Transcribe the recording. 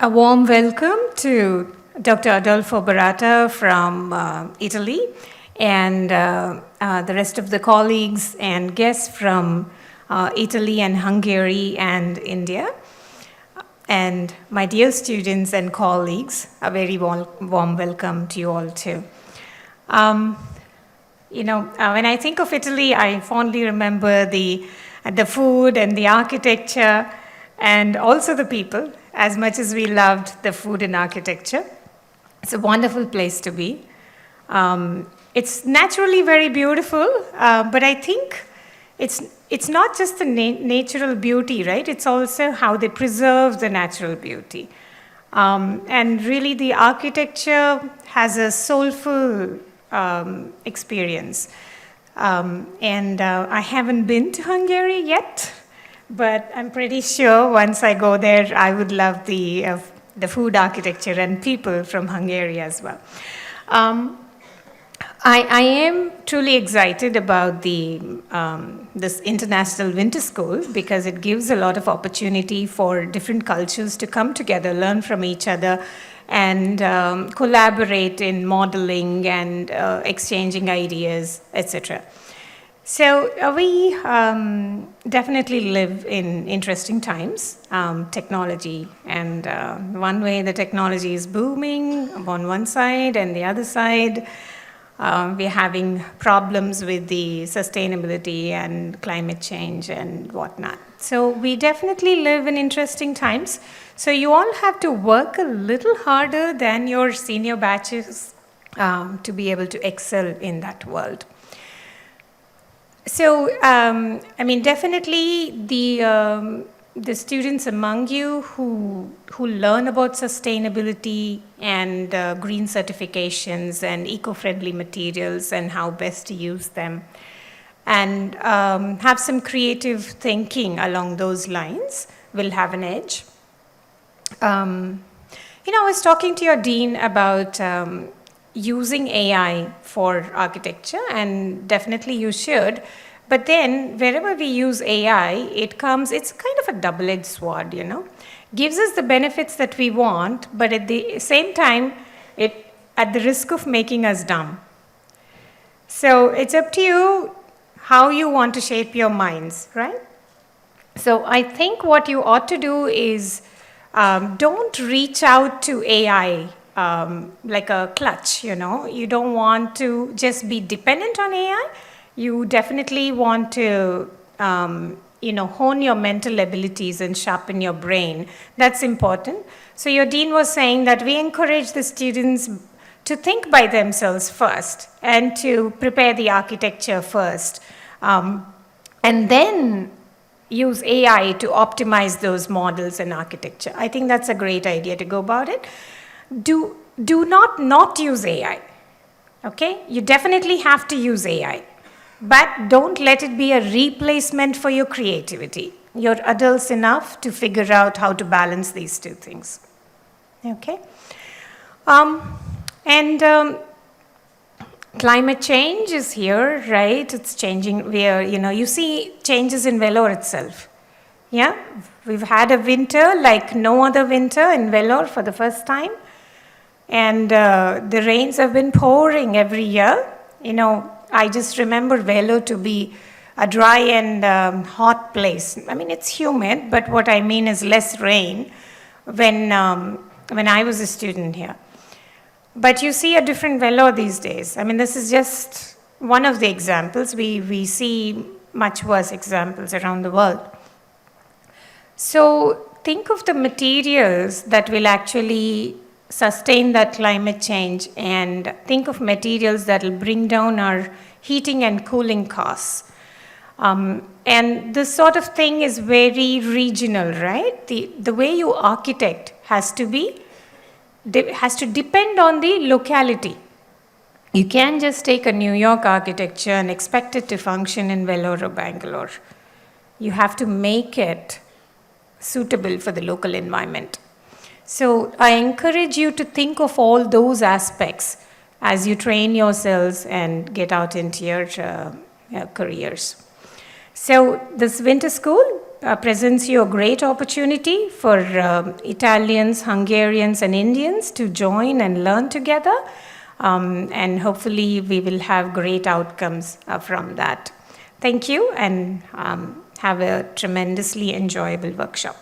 A warm welcome to Dr. Adolfo Barata from Italy and the rest of the colleagues and guests from Italy and Hungary and India. And my dear students and colleagues, a very warm welcome to you all too. When I think of Italy, I fondly remember the food and the architecture and also the people, as much as we loved the food and architecture. It's a wonderful place to be. It's naturally very beautiful, but I think it's not just the natural beauty, right? It's also how they preserve the natural beauty. And really the architecture has a soulful experience. I haven't been to Hungary yet, but I'm pretty sure once I go there, I would love the food, architecture, and people from Hungary as well. I am truly excited about this International Winter School because it gives a lot of opportunity for different cultures to come together, learn from each other, and collaborate in modeling and exchanging ideas, etc. So we definitely live in interesting times, technology, and one way the technology is booming on one side, and the other side, we're having problems with the sustainability and climate change and whatnot. So we definitely live in interesting times. So you all have to work a little harder than your senior batches to be able to excel in that world. So, definitely the students among you who learn about sustainability and green certifications and eco-friendly materials and how best to use them, and have some creative thinking along those lines will have an edge. I was talking to your dean about using AI for architecture, and definitely you should. But then wherever we use AI, it's kind of a double-edged sword, Gives us the benefits that we want, but at the same time, at the risk of making us dumb. So it's up to you how you want to shape your minds, right? So I think what you ought to do is don't reach out to AI like a clutch, You don't want to just be dependent on AI. You definitely want to, hone your mental abilities and sharpen your brain. That's important. So your dean was saying that we encourage the students to think by themselves first and to prepare the architecture first, and then use AI to optimize those models and architecture. I think that's a great idea to go about it. Do not use AI, okay? You definitely have to use AI, but don't let it be a replacement for your creativity. You're adults enough to figure out how to balance these two things, okay? Climate change is here, right? It's changing. You see changes in Vellore itself. Yeah, we've had a winter like no other winter in Vellore for the first time. And the rains have been pouring every year. I just remember Vellore to be a dry and hot place. It's humid, but what I mean is less rain when I was a student here. But you see a different Vellore these days. This is just one of the examples. We see much worse examples around the world. So think of the materials that will actually sustain that climate change, and think of materials that will bring down our heating and cooling costs. And this sort of thing is very regional, right? The way you architect has to depend on the locality. You can't just take a New York architecture and expect it to function in Vellore or Bangalore. You have to make it suitable for the local environment. So I encourage you to think of all those aspects as you train yourselves and get out into your careers. So this winter school presents you a great opportunity for Italians, Hungarians, and Indians to join and learn together. And hopefully we will have great outcomes from that. Thank you, and have a tremendously enjoyable workshop.